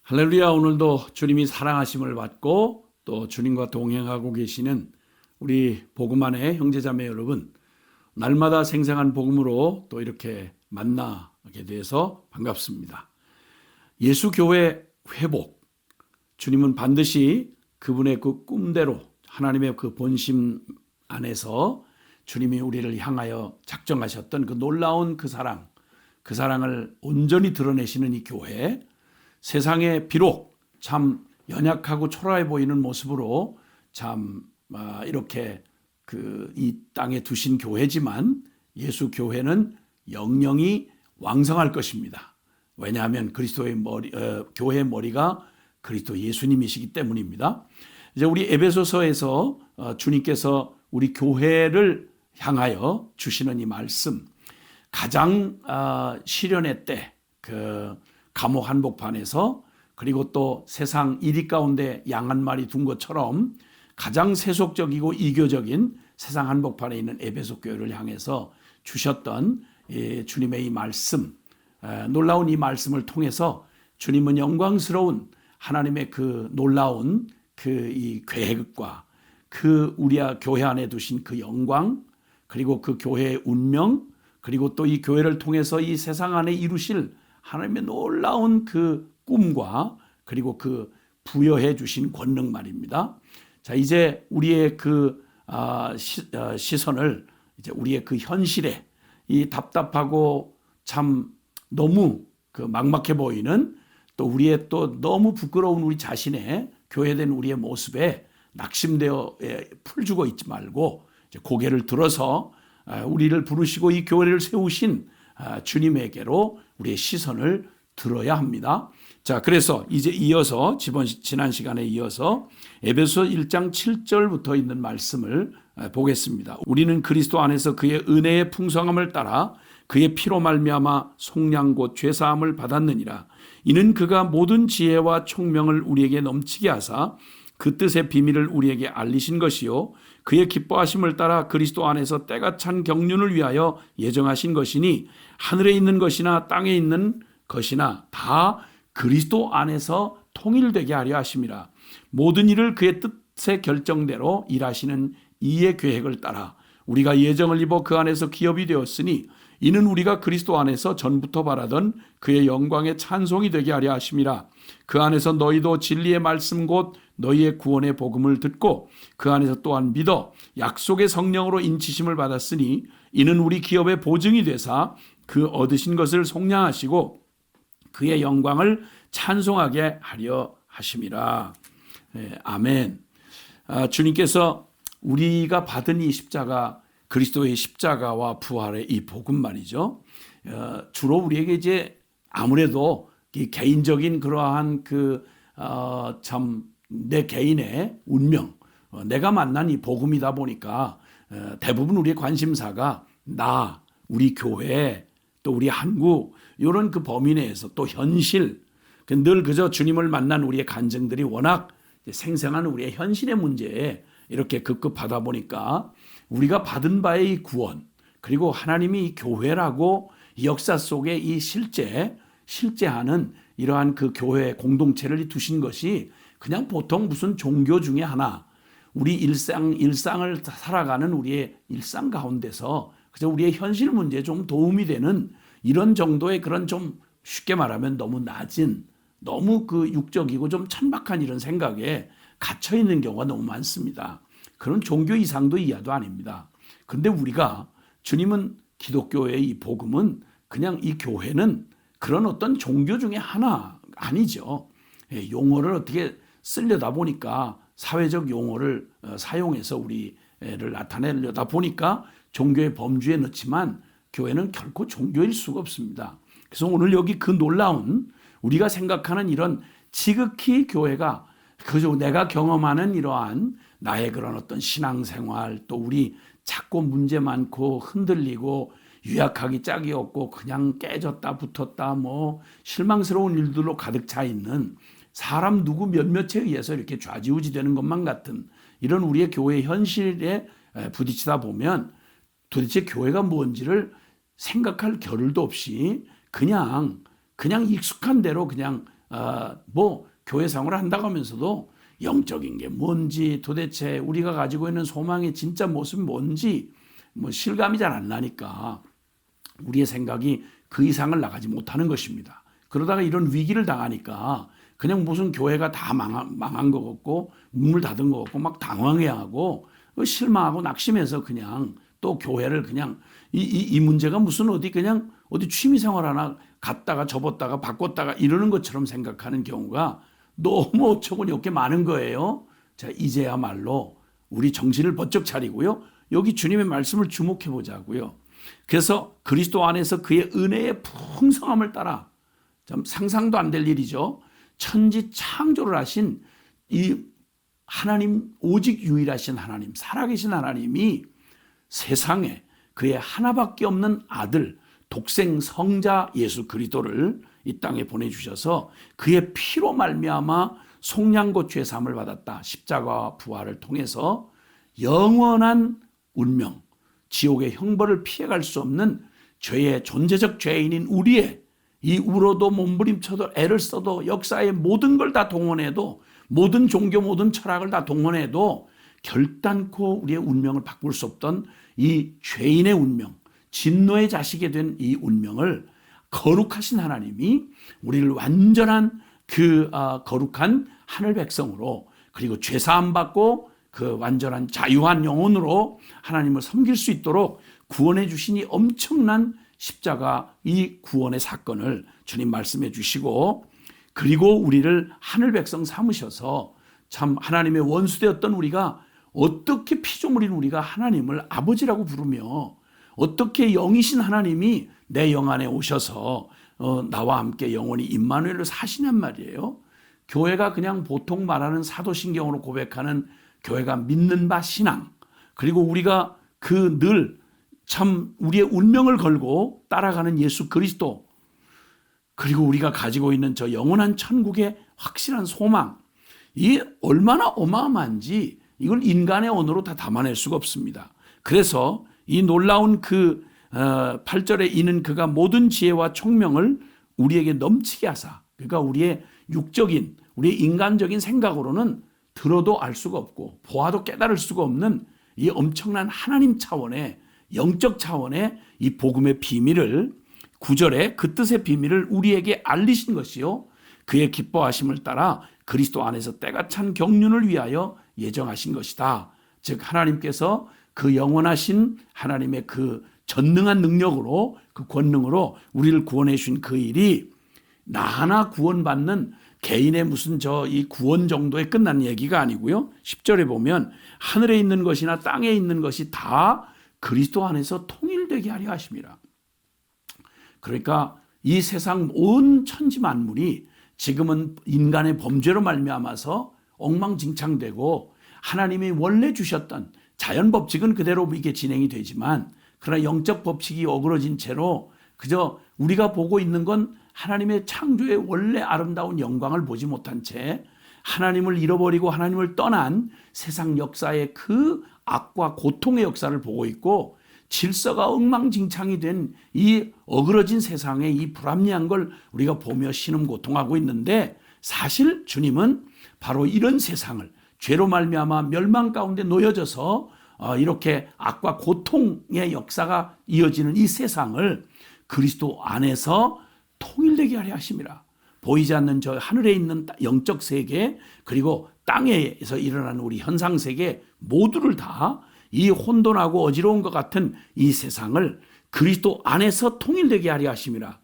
할렐루야. 오늘도 주님이 사랑하심을 받고 또 주님과 동행하고 계시는 우리 복음 안의 형제자매 여러분, 날마다 생생한 복음으로 또 이렇게 만나게 돼서 반갑습니다. 예수 교회 회복, 주님은 반드시 그분의 그 꿈대로 하나님의 그 본심 안에서 주님이 우리를 향하여 작정하셨던 그 놀라운 그 사랑을 온전히 드러내시는 이 교회, 세상에 비록 참 연약하고 초라해 보이는 모습으로 참 이렇게 이 땅에 두신 교회지만 예수 교회는 영영이 왕성할 것입니다. 왜냐하면 그리스도의 교회의 머리가 그리스도 예수님이시기 때문입니다. 이제 우리 에베소서에서 주님께서 우리 교회를 향하여 주시는 이 말씀, 가장 시련의 때 감옥 한복판에서, 그리고 또 세상 이리 가운데 양 한 마리 둔 것처럼 가장 세속적이고 이교적인 세상 한복판에 있는 에베소 교회를 향해서 주셨던 주님의 이 말씀, 놀라운 이 말씀을 통해서 주님은 영광스러운 하나님의 그 놀라운 이 계획과 우리 교회 안에 두신 그 영광, 그리고 그 교회의 운명, 그리고 또 이 교회를 통해서 이 세상 안에 이루실 하나님의 놀라운 그 꿈과 그리고 그 부여해 주신 권능 말입니다. 자, 이제 우리의 시선을 이제 우리의 그 현실에, 이 답답하고 참 너무 막막해 보이는, 또 우리의 또 너무 부끄러운 우리 자신의 교회된 우리의 모습에 낙심되어 풀주고 있지 말고 이제 고개를 들어서 우리를 부르시고 이 교회를 세우신 주님에게로 우리의 시선을 들어야 합니다. 자, 그래서 이제 이어서 지난 시간에 이어서 에베소 1장 7절부터 있는 말씀을 보겠습니다. 우리는 그리스도 안에서 그의 은혜의 풍성함을 따라 그의 피로 말미암아 속량 곧 죄사함을 받았느니라. 이는 그가 모든 지혜와 총명을 우리에게 넘치게 하사 그 뜻의 비밀을 우리에게 알리신 것이요, 그의 기뻐하심을 따라 그리스도 안에서 때가 찬 경륜을 위하여 예정하신 것이니 하늘에 있는 것이나 땅에 있는 것이나 다 그리스도 안에서 통일되게 하려 하심이라. 모든 일을 그의 뜻의 결정대로 일하시는 이의 계획을 따라 우리가 예정을 입어 그 안에서 기업이 되었으니 이는 우리가 그리스도 안에서 전부터 바라던 그의 영광의 찬송이 되게 하려 하심이라. 그 안에서 너희도 진리의 말씀 곧 너희의 구원의 복음을 듣고 그 안에서 또한 믿어 약속의 성령으로 인치심을 받았으니 이는 우리 기업의 보증이 되사 그 얻으신 것을 속량하시고 그의 영광을 찬송하게 하려 하심이라. 아멘. 주님께서 우리가 받은 이 십자가, 그리스도의 십자가와 부활의 이 복음 말이죠. 주로 우리에게 이제 아무래도 개인적인 그러한 참 내 개인의 운명, 내가 만난 이 복음이다 보니까 대부분 우리의 관심사가 우리 교회, 또 우리 한국, 이런 그 범위 내에서 또 현실, 늘 그저 주님을 만난 우리의 간증들이 워낙 생생한 우리의 현실의 문제에 이렇게 급급하다 보니까 우리가 받은 바의 이 구원, 그리고 하나님이 이 교회라고 이 역사 속에 이 실제하는 이러한 그 교회 공동체를 두신 것이 그냥 보통 무슨 종교 중에 하나, 우리 일상을 살아가는 우리의 일상 가운데서 그저 우리의 현실 문제에 좀 도움이 되는 이런 정도의 그런, 좀 쉽게 말하면 너무 낮은, 너무 육적이고 좀 천박한 이런 생각에 갇혀 있는 경우가 너무 많습니다. 그런 종교 이상도 이하도 아닙니다. 그런데 우리가, 주님은 기독교의 이 복음은 그냥 이 교회는 그런 어떤 종교 중에 하나 아니죠. 용어를 어떻게 쓰려다 보니까 사회적 용어를 사용해서 우리를 나타내려다 보니까 종교의 범주에 넣지만 교회는 결코 종교일 수가 없습니다. 그래서 오늘 여기 그 놀라운, 우리가 생각하는 이런 지극히 교회가 그저 내가 경험하는 이러한 나의 그런 어떤 신앙생활, 또 우리 자꾸 문제 많고 흔들리고 유약하기 짝이 없고 그냥 깨졌다 붙었다 실망스러운 일들로 가득 차 있는 사람 누구 몇몇에 의해서 이렇게 좌지우지 되는 것만 같은 이런 우리의 교회의 현실에 부딪히다 보면 도대체 교회가 뭔지를 생각할 겨를도 없이 그냥 익숙한 대로 그냥 뭐 교회 생활을 한다고 하면서도 영적인 게 뭔지, 도대체 우리가 가지고 있는 소망의 진짜 모습이 뭔지 뭐 실감이 잘 안 나니까 우리의 생각이 그 이상을 나가지 못하는 것입니다. 그러다가 이런 위기를 당하니까 그냥 무슨 교회가 다 망한 것 같고 문을 닫은 것 같고 막 당황해하고 실망하고 낙심해서 그냥 또 교회를 그냥 이 문제가 무슨 그냥 어디 취미생활 하나 갔다가 접었다가 바꿨다가 이러는 것처럼 생각하는 경우가 너무 어처구니 없게 많은 거예요. 자, 이제야말로 우리 정신을 번쩍 차리고요. 여기 주님의 말씀을 주목해 보자고요. 그래서 그리스도 안에서 그의 은혜의 풍성함을 따라 참 상상도 안 될 일이죠. 천지 창조를 하신 이 하나님, 오직 유일하신 하나님, 살아계신 하나님이 세상에 그의 하나밖에 없는 아들, 독생 성자 예수 그리스도를 이 땅에 보내주셔서 그의 피로 말미암아 속량고초의 삶을 받았다. 십자가와 부활을 통해서 영원한 운명, 지옥의 형벌을 피해갈 수 없는 죄의 존재적 죄인인 우리의 이 울어도 몸부림쳐도 애를 써도 역사의 모든 걸 다 동원해도 모든 종교 모든 철학을 다 동원해도 결단코 우리의 운명을 바꿀 수 없던 이 죄인의 운명, 진노의 자식이 된 이 운명을 거룩하신 하나님이 우리를 완전한 거룩한 하늘 백성으로 그리고 죄사함 받고 그 완전한 자유한 영혼으로 하나님을 섬길 수 있도록 구원해 주시니 엄청난 십자가 이 구원의 사건을 주님 말씀해 주시고 그리고 우리를 하늘 백성 삼으셔서 참 하나님의 원수되었던 우리가 어떻게 피조물인 우리가 하나님을 아버지라고 부르며 어떻게 영이신 하나님이 내 영 안에 오셔서 나와 함께 영원히 임마누엘을 사시냔 말이에요. 교회가 그냥 보통 말하는 사도신경으로 고백하는 교회가 믿는 바 신앙 그리고 우리가 늘 참 우리의 운명을 걸고 따라가는 예수 그리스도 그리고 우리가 가지고 있는 저 영원한 천국의 확실한 소망 이 얼마나 어마어마한지 이걸 인간의 언어로 다 담아낼 수가 없습니다. 그래서 이 놀라운 8절에 이는 그가 모든 지혜와 총명을 우리에게 넘치게 하사 그러니까 우리의 육적인 우리의 인간적인 생각으로는 들어도 알 수가 없고 보아도 깨달을 수가 없는 이 엄청난 하나님 차원의 영적 차원의 이 복음의 비밀을 9절에 그 뜻의 비밀을 우리에게 알리신 것이요 그의 기뻐하심을 따라 그리스도 안에서 때가 찬 경륜을 위하여 예정하신 것이다. 즉 하나님께서 그 영원하신 하나님의 그 전능한 능력으로 그 권능으로 우리를 구원해 주신 그 일이 나 하나 구원받는 개인의 무슨 이 구원 정도에 끝난 얘기가 아니고요. 10절에 보면 하늘에 있는 것이나 땅에 있는 것이 다 그리스도 안에서 통일되게 하려 하심이라. 그러니까 이 세상 온 천지 만물이 지금은 인간의 범죄로 말미암아서 엉망진창되고 하나님이 원래 주셨던 자연 법칙은 그대로 이게 진행이 되지만 그러나 영적 법칙이 어그러진 채로 그저 우리가 보고 있는 건 하나님의 창조의 원래 아름다운 영광을 보지 못한 채 하나님을 잃어버리고 하나님을 떠난 세상 역사의 그 악과 고통의 역사를 보고 있고 질서가 엉망진창이 된 이 어그러진 세상의 이 불합리한 걸 우리가 보며 신음고통하고 있는데 사실 주님은 바로 이런 세상을 죄로 말미암아 멸망 가운데 놓여져서 이렇게 악과 고통의 역사가 이어지는 이 세상을 그리스도 안에서 통일되게 하려 하심이라. 보이지 않는 저 하늘에 있는 영적 세계 그리고 땅에서 일어나는 우리 현상 세계 모두를 다 이 혼돈하고 어지러운 것 같은 이 세상을 그리스도 안에서 통일되게 하려 하심이라.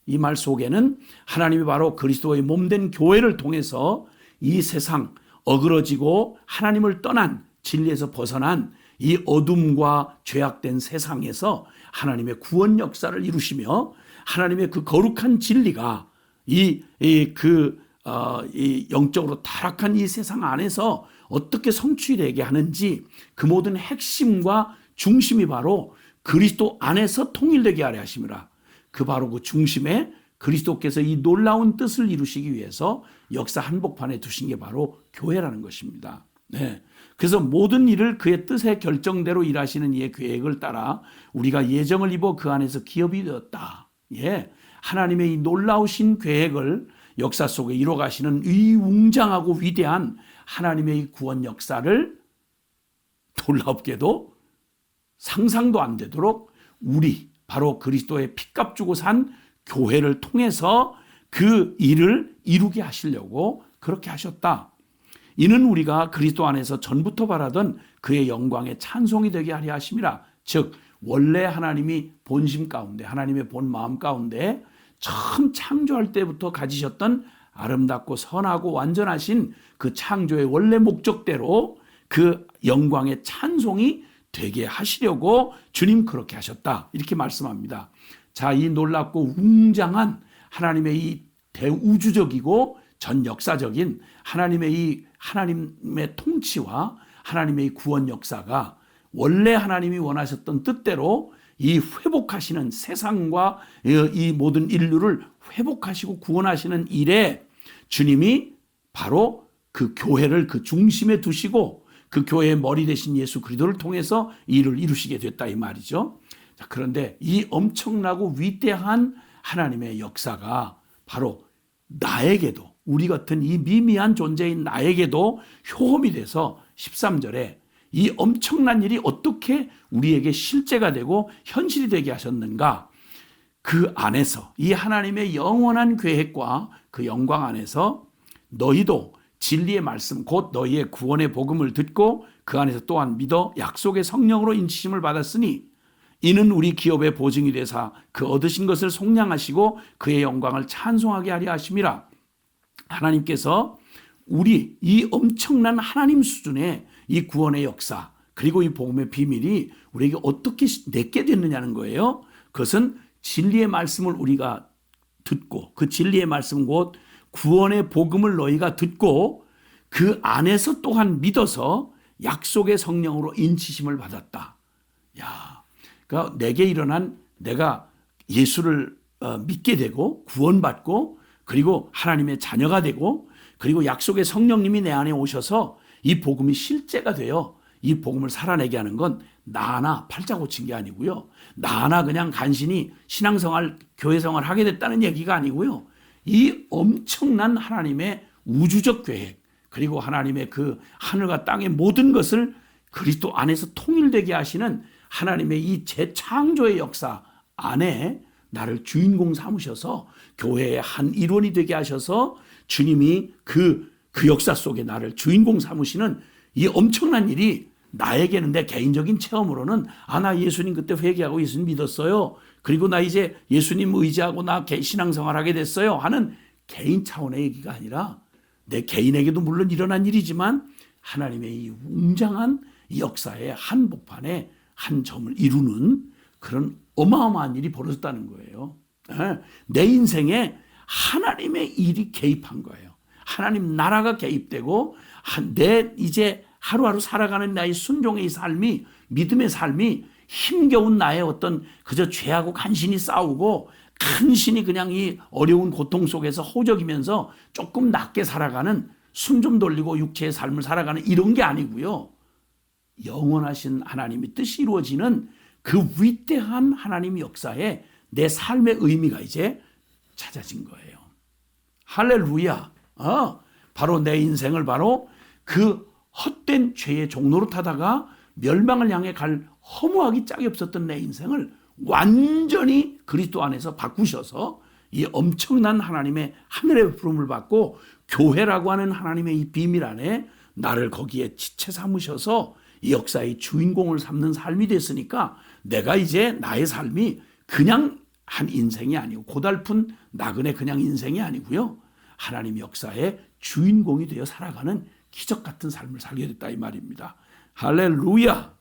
이 말 속에는 하나님이 바로 그리스도의 몸된 교회를 통해서 이 세상 어그러지고 하나님을 떠난 진리에서 벗어난 이 어둠과 죄악된 세상에서 하나님의 구원 역사를 이루시며 하나님의 그 거룩한 진리가 이 영적으로 타락한 이 세상 안에서 어떻게 성취되게 하는지 그 모든 핵심과 중심이 바로 그리스도 안에서 통일되게 하려 하심이라. 바로 그 중심에 그리스도께서 이 놀라운 뜻을 이루시기 위해서 역사 한복판에 두신 게 바로 교회라는 것입니다. 네. 그래서 모든 일을 그의 뜻의 결정대로 일하시는 이의 계획을 따라 우리가 예정을 입어 그 안에서 기업이 되었다. 예. 하나님의 이 놀라우신 계획을 역사 속에 이루어가시는 이 웅장하고 위대한 하나님의 이 구원 역사를 놀랍게도 상상도 안 되도록 우리 바로 그리스도의 피값 주고 산 교회를 통해서 그 일을 이루게 하시려고 그렇게 하셨다. 이는 우리가 그리스도 안에서 전부터 바라던 그의 영광의 찬송이 되게 하려 하심이라. 즉 원래 하나님이 본심 가운데 하나님의 본 마음 가운데 처음 창조할 때부터 가지셨던 아름답고 선하고 완전하신 그 창조의 원래 목적대로 그 영광의 찬송이 되게 하시려고 주님 그렇게 하셨다. 이렇게 말씀합니다. 자, 이 놀랍고 웅장한 하나님의 이 대우주적이고 전 역사적인 하나님의 통치와 하나님의 구원 역사가 원래 하나님이 원하셨던 뜻대로 이 회복하시는 세상과 이 모든 인류를 회복하시고 구원하시는 일에 주님이 바로 그 교회를 그 중심에 두시고 그 교회의 머리 되신 예수 그리스도를 통해서 이 일을 이루시게 됐다 이 말이죠. 자, 그런데 이 엄청나고 위대한 하나님의 역사가 바로 나에게도 우리 같은 이 미미한 존재인 나에게도 효험이 돼서 13절에 이 엄청난 일이 어떻게 우리에게 실제가 되고 현실이 되게 하셨는가? 그 안에서 이 하나님의 영원한 계획과 그 영광 안에서 너희도 진리의 말씀 곧 너희의 구원의 복음을 듣고 그 안에서 또한 믿어 약속의 성령으로 인치심을 받았으니 이는 우리 기업의 보증이 되사 그 얻으신 것을 속량하시고 그의 영광을 찬송하게 하려 하심이라. 하나님께서 우리 이 엄청난 하나님 수준의 이 구원의 역사 그리고 이 복음의 비밀이 우리에게 어떻게 내게 됐느냐는 거예요. 그것은 진리의 말씀을 우리가 듣고 그 진리의 말씀 곧 구원의 복음을 너희가 듣고 그 안에서 또한 믿어서 약속의 성령으로 인치심을 받았다. 야, 그러니까 내게 일어난 내가 예수를 믿게 되고 구원받고 그리고 하나님의 자녀가 되고 그리고 약속의 성령님이 내 안에 오셔서 이 복음이 실제가 되어 이 복음을 살아내게 하는 건 나 하나 팔자 고친 게 아니고요. 나 하나 그냥 간신히 신앙생활, 교회생활 하게 됐다는 얘기가 아니고요. 이 엄청난 하나님의 우주적 계획 그리고 하나님의 그 하늘과 땅의 모든 것을 그리스도 안에서 통일되게 하시는 하나님의 이 재창조의 역사 안에 나를 주인공 삼으셔서 교회의 한 일원이 되게 하셔서 주님이 그 역사 속에 나를 주인공 삼으시는 이 엄청난 일이 나에게는 내 개인적인 체험으로는 나 예수님 그때 회개하고 예수님 믿었어요. 그리고 나 이제 예수님 의지하고 나 신앙생활 하게 됐어요 하는 개인 차원의 얘기가 아니라 내 개인에게도 물론 일어난 일이지만 하나님의 이 웅장한 이 역사의 한복판에 한 점을 이루는 그런 어마어마한 일이 벌어졌다는 거예요. 내 인생에 하나님의 일이 개입한 거예요. 하나님 나라가 개입되고 내 이제 하루하루 살아가는 나의 순종의 삶이 믿음의 삶이 힘겨운 나의 어떤 그저 죄하고 간신히 싸우고 간신히 그냥 이 어려운 고통 속에서 허우적이면서 조금 낮게 살아가는 숨 좀 돌리고 육체의 삶을 살아가는 이런 게 아니고요. 영원하신 하나님의 뜻이 이루어지는 그 위대한 하나님의 역사에 내 삶의 의미가 이제 찾아진 거예요. 할렐루야. 바로 내 인생을 바로 그 헛된 죄의 종로로 타다가 멸망을 향해 갈 허무하기 짝이 없었던 내 인생을 완전히 그리스도 안에서 바꾸셔서 이 엄청난 하나님의 하늘의 부름을 받고 교회라고 하는 하나님의 이 비밀 안에 나를 거기에 지체 삼으셔서 이 역사의 주인공을 삼는 삶이 됐으니까 내가 이제 나의 삶이 그냥 한 인생이 아니고 고달픈 나그네 그냥 인생이 아니고요. 하나님 역사의 주인공이 되어 살아가는 기적 같은 삶을 살게 됐다 이 말입니다. 할렐루야.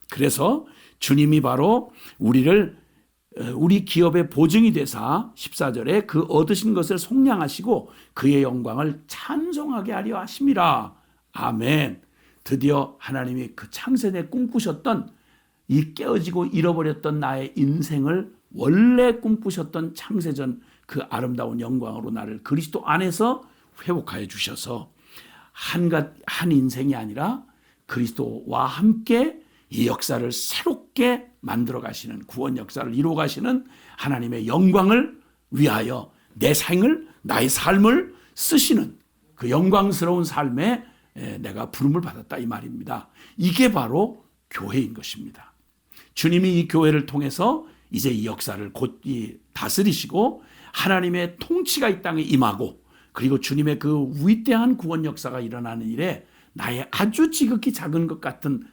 그래서 주님이 바로 우리 기업의 보증이 되사 14절에 그 얻으신 것을 속량하시고 그의 영광을 찬송하게 하려 하심이라. 아멘. 드디어 하나님이 그 창세에 꿈꾸셨던 이 깨어지고 잃어버렸던 나의 인생을 원래 꿈꾸셨던 창세전 그 아름다운 영광으로 나를 그리스도 안에서 회복하여 주셔서 한 인생이 아니라 그리스도와 함께 이 역사를 새롭게 만들어 가시는 구원 역사를 이루어 가시는 하나님의 영광을 위하여 내 생을 나의 삶을 쓰시는 그 영광스러운 삶에 내가 부름을 받았다 이 말입니다. 이게 바로 교회인 것입니다. 주님이 이 교회를 통해서 이제 이 역사를 곧 다스리시고 하나님의 통치가 이 땅에 임하고 그리고 주님의 그 위대한 구원 역사가 일어나는 일에 나의 아주 지극히 작은 것 같은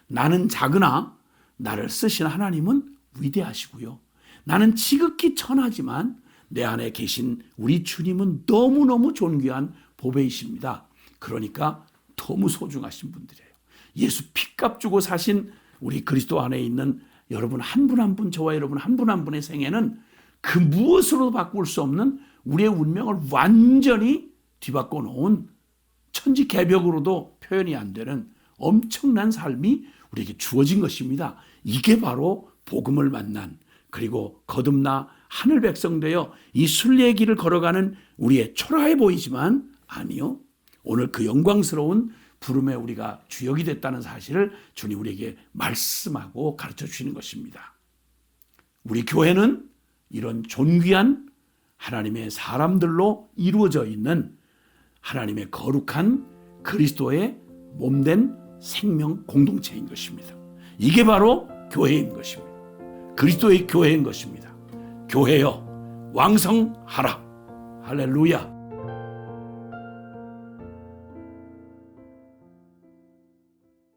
나는 작으나 나를 쓰신 하나님은 위대하시고요. 나는 지극히 천하지만 내 안에 계신 우리 주님은 너무너무 존귀한 보배이십니다. 그러니까 너무 소중하신 분들이에요. 예수 피값 주고 사신 우리 그리스도 안에 있는 여러분 한 분 한 분, 저와 여러분 한 분 한 분의 생애는 그 무엇으로도 바꿀 수 없는 우리의 운명을 완전히 뒤바꿔 놓은 천지개벽으로도 표현이 안 되는 엄청난 삶이 우리에게 주어진 것입니다. 이게 바로 복음을 만난 그리고 거듭나 하늘 백성 되어 이 순례의 길을 걸어가는 우리의 초라해 보이지만 아니요. 오늘 그 영광스러운 부름에 우리가 주역이 됐다는 사실을 주님 우리에게 말씀하고 가르쳐 주시는 것입니다. 우리 교회는 이런 존귀한 하나님의 사람들로 이루어져 있는 하나님의 거룩한 그리스도의 몸된 생명 공동체인 것입니다. 이게 바로 교회인 것입니다. 그리스도의 교회인 것입니다. 교회여 왕성하라. 할렐루야.